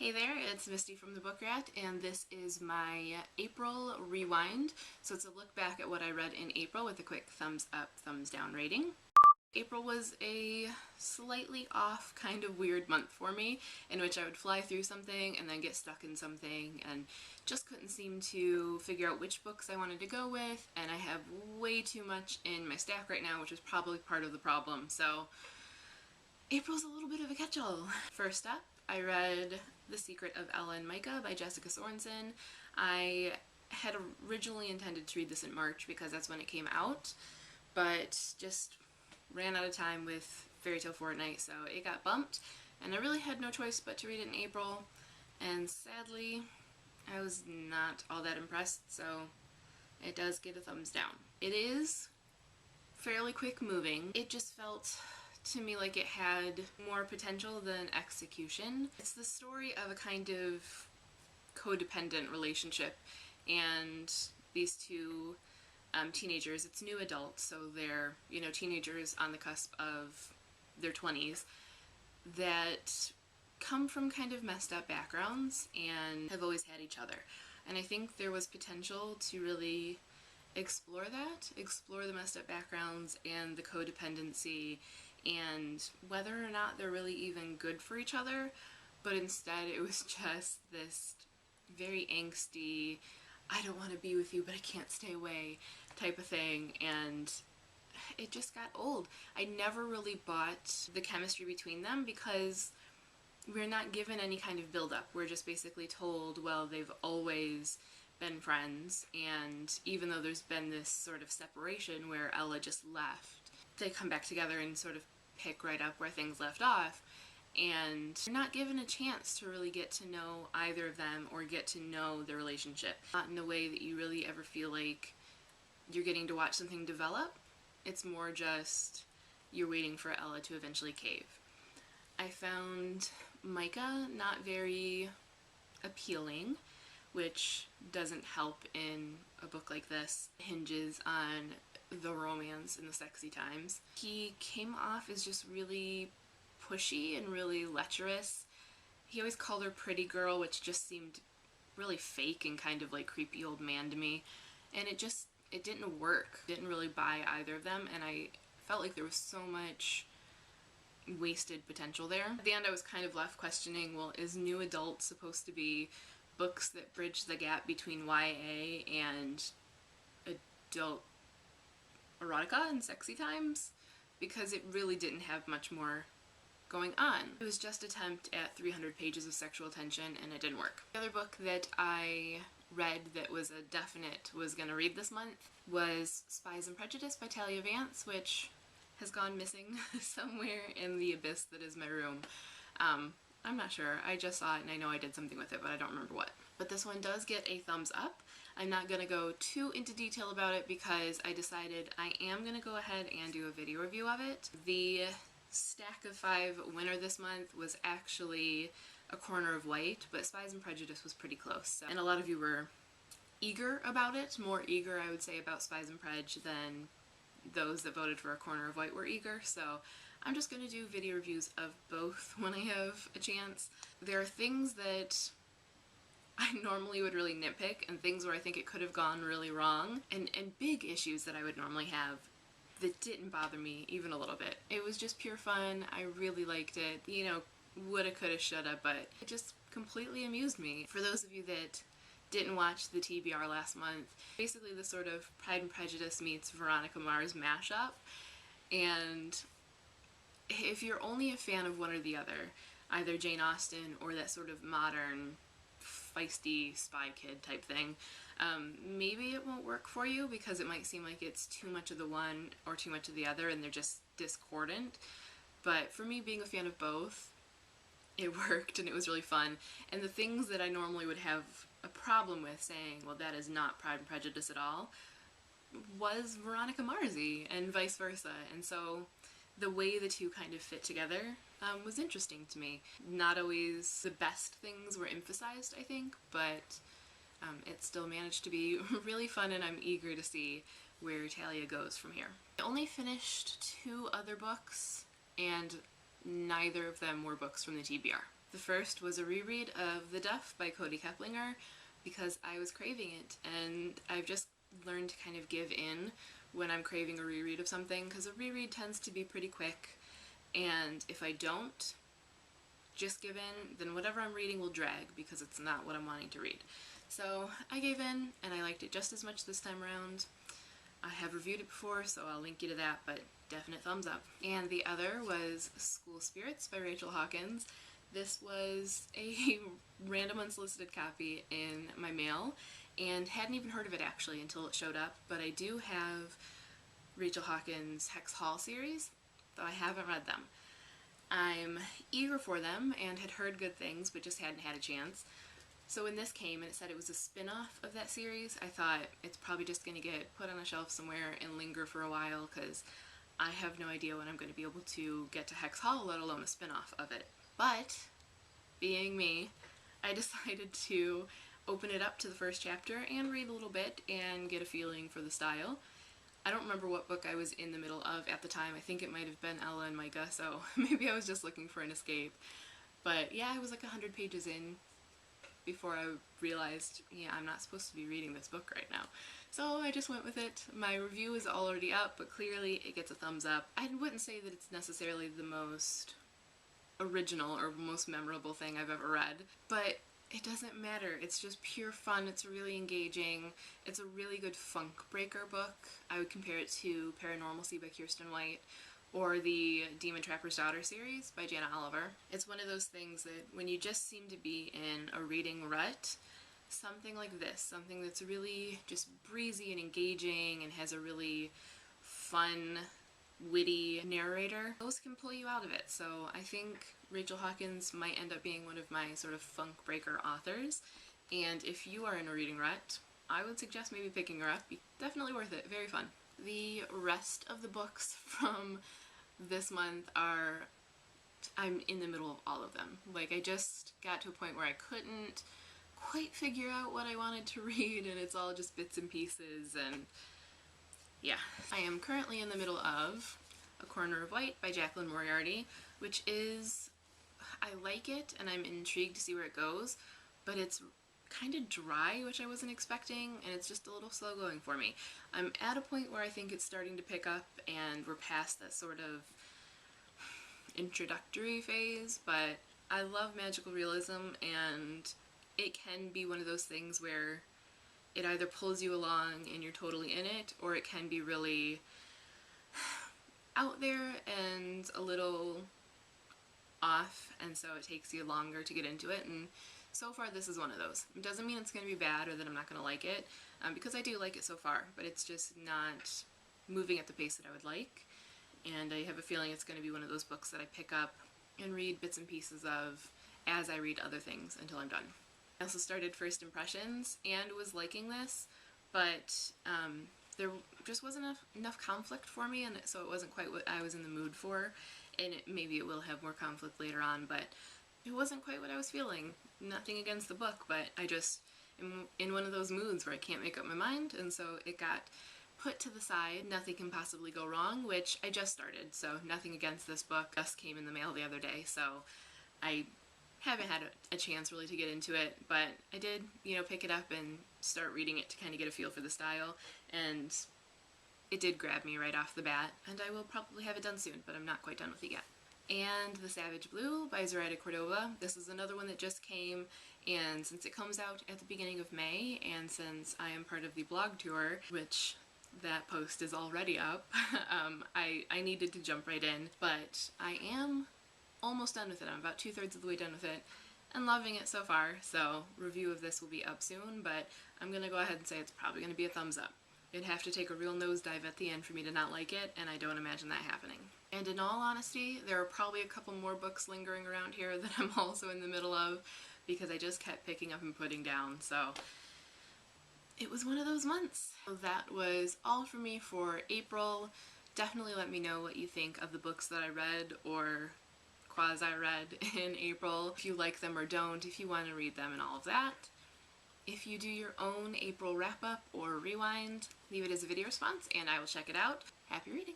Hey there, it's Misty from the Book Rat, and this is my April Rewind. So it's a look back at what I read in April with a quick thumbs up, thumbs down rating. April was a slightly off, kind of weird month for me, in which I would fly through something and then get stuck in something and just couldn't seem to figure out which books I wanted to go with, and I have way too much in my stack right now, which is probably part of the problem. So April's a little bit of a catch-all. First up, I read The Secret of Ella and Micah by Jessica Sorensen. I had originally intended to read this in March because that's when it came out, but just ran out of time with Fairy Tale Fortnight, so it got bumped, and I really had no choice but to read it in April, and sadly, I was not all that impressed, so it does get a thumbs down. It is fairly quick moving. It just felt to me like it had more potential than execution. It's the story of a kind of codependent relationship, and these two teenagers, it's new adults, so they're, teenagers on the cusp of their 20s that come from kind of messed up backgrounds and have always had each other. And I think there was potential to really explore the messed up backgrounds and the codependency and whether or not they're really even good for each other, but instead it was just this very angsty, I don't want to be with you but I can't stay away type of thing, and it just got old. I never really bought the chemistry between them because we're not given any kind of build-up. We're just basically told, well, they've always been friends, and even though there's been this sort of separation where Ella just left, they come back together and sort of pick right up where things left off, and you're not given a chance to really get to know either of them or get to know the relationship. Not in a way that you really ever feel like you're getting to watch something develop. It's more just you're waiting for Ella to eventually cave. I found Micah not very appealing, which doesn't help in a book like this. It hinges on the romance and the sexy times. He came off as just really pushy and really lecherous. He always called her pretty girl, which just seemed really fake and kind of like creepy old man to me, and it didn't work. Didn't really buy either of them, and I felt like there was so much wasted potential there. At the end I was kind of left questioning, well, is new adult supposed to be books that bridge the gap between YA and adult erotica and sexy times? Because it really didn't have much more going on. It was just an attempt at 300 pages of sexual tension, and it didn't work. The other book that I read that was a definite was gonna read this month was Spies and Prejudice by Talia Vance, which has gone missing somewhere in the abyss that is my room. I'm not sure. I just saw it and I know I did something with it, but I don't remember what. But this one does get a thumbs up. I'm not going to go too into detail about it because I decided I am going to go ahead and do a video review of it. The stack of 5 winner this month was actually A Corner of White, but Spies and Prejudice was pretty close. So, and a lot of you were eager about it, more eager I would say about Spies and Prej than those that voted for A Corner of White were eager, so I'm just going to do video reviews of both when I have a chance. There are things that I normally would really nitpick, and things where I think it could have gone really wrong, and big issues that I would normally have that didn't bother me even a little bit. It was just pure fun. I really liked it. Woulda, coulda, shoulda, but it just completely amused me. For those of you that didn't watch the TBR last month, basically the sort of Pride and Prejudice meets Veronica Mars mashup, and if you're only a fan of one or the other, either Jane Austen or that sort of modern feisty spy kid type thing, maybe it won't work for you because it might seem like it's too much of the one or too much of the other and they're just discordant. But for me, being a fan of both, it worked and it was really fun. And the things that I normally would have a problem with saying, well, that is not Pride and Prejudice at all, was Veronica Marsy and vice versa. And so the way the two kind of fit together was interesting to me. Not always the best things were emphasized, I think, but it still managed to be really fun, and I'm eager to see where Talia goes from here. I only finished 2 other books, and neither of them were books from the TBR. The first was a reread of The Duff by Cody Keplinger because I was craving it, and I've just learned to kind of give in when I'm craving a reread of something, because a reread tends to be pretty quick, and if I don't just give in, then whatever I'm reading will drag because it's not what I'm wanting to read. So I gave in, and I liked it just as much this time around. I have reviewed it before, so I'll link you to that, but definite thumbs up. And the other was School Spirits by Rachel Hawkins. This was a random unsolicited copy in my mail, and hadn't even heard of it actually until it showed up, but I do have Rachel Hawkins' Hex Hall series, though I haven't read them. I'm eager for them and had heard good things, but just hadn't had a chance. So when this came and it said it was a spin-off of that series, I thought it's probably just going to get put on a shelf somewhere and linger for a while, because I have no idea when I'm going to be able to get to Hex Hall, let alone a spin-off of it. But, being me, I decided to open it up to the first chapter and read a little bit and get a feeling for the style. I don't remember what book I was in the middle of at the time. I think it might have been Ella and Micah, so maybe I was just looking for an escape. But yeah, I was like 100 pages in before I realized, yeah, I'm not supposed to be reading this book right now. So I just went with it. My review is already up, but clearly it gets a thumbs up. I wouldn't say that it's necessarily the most original or most memorable thing I've ever read, but it doesn't matter. It's just pure fun. It's really engaging. It's a really good funk breaker book. I would compare it to Paranormalcy by Kiersten White or the Demon Trapper's Daughter series by Jana Oliver. It's one of those things that when you just seem to be in a reading rut, something like this, something that's really just breezy and engaging and has a really fun, witty narrator, those can pull you out of it. So I think Rachel Hawkins might end up being one of my sort of funk breaker authors, and if you are in a reading rut, I would suggest maybe picking her up. Definitely worth it. Very fun. The rest of the books from this month are, I'm in the middle of all of them. Like, I just got to a point where I couldn't quite figure out what I wanted to read, and it's all just bits and pieces, and yeah. I am currently in the middle of A Corner of White by Jacqueline Moriarty, which is, I like it and I'm intrigued to see where it goes, but it's kind of dry, which I wasn't expecting, and it's just a little slow going for me. I'm at a point where I think it's starting to pick up and we're past that sort of introductory phase, but I love magical realism, and it can be one of those things where it either pulls you along and you're totally in it, or it can be really out there and a little off, and so it takes you longer to get into it, and so far this is one of those. It doesn't mean it's going to be bad or that I'm not going to like it, because I do like it so far, but it's just not moving at the pace that I would like, and I have a feeling it's going to be one of those books that I pick up and read bits and pieces of as I read other things until I'm done. I also started First Impressions and was liking this, but there just wasn't enough conflict for me, and so it wasn't quite what I was in the mood for, and maybe it will have more conflict later on, but it wasn't quite what I was feeling. Nothing against the book, but I just am in one of those moods where I can't make up my mind, and so it got put to the side. Nothing Can Possibly Go Wrong, which I just started, so nothing against this book. Just came in the mail the other day, so I haven't had a chance really to get into it, but I did, pick it up and start reading it to kind of get a feel for the style, and it did grab me right off the bat, and I will probably have it done soon, but I'm not quite done with it yet. And The Savage Blue by Zoraida Cordova. This is another one that just came, and since it comes out at the beginning of May, and since I am part of the blog tour, which that post is already up, I needed to jump right in, but I am almost done with it. I'm about 2/3 of the way done with it and loving it so far, so review of this will be up soon, but I'm gonna go ahead and say it's probably gonna be a thumbs up. It'd have to take a real nosedive at the end for me to not like it, and I don't imagine that happening. And in all honesty, there are probably a couple more books lingering around here that I'm also in the middle of, because I just kept picking up and putting down, so it was one of those months. So that was all for me for April. Definitely let me know what you think of the books that I read or quasi-read in April, if you like them or don't, if you want to read them and all of that. If you do your own April wrap-up or rewind, leave it as a video response and I will check it out. Happy reading!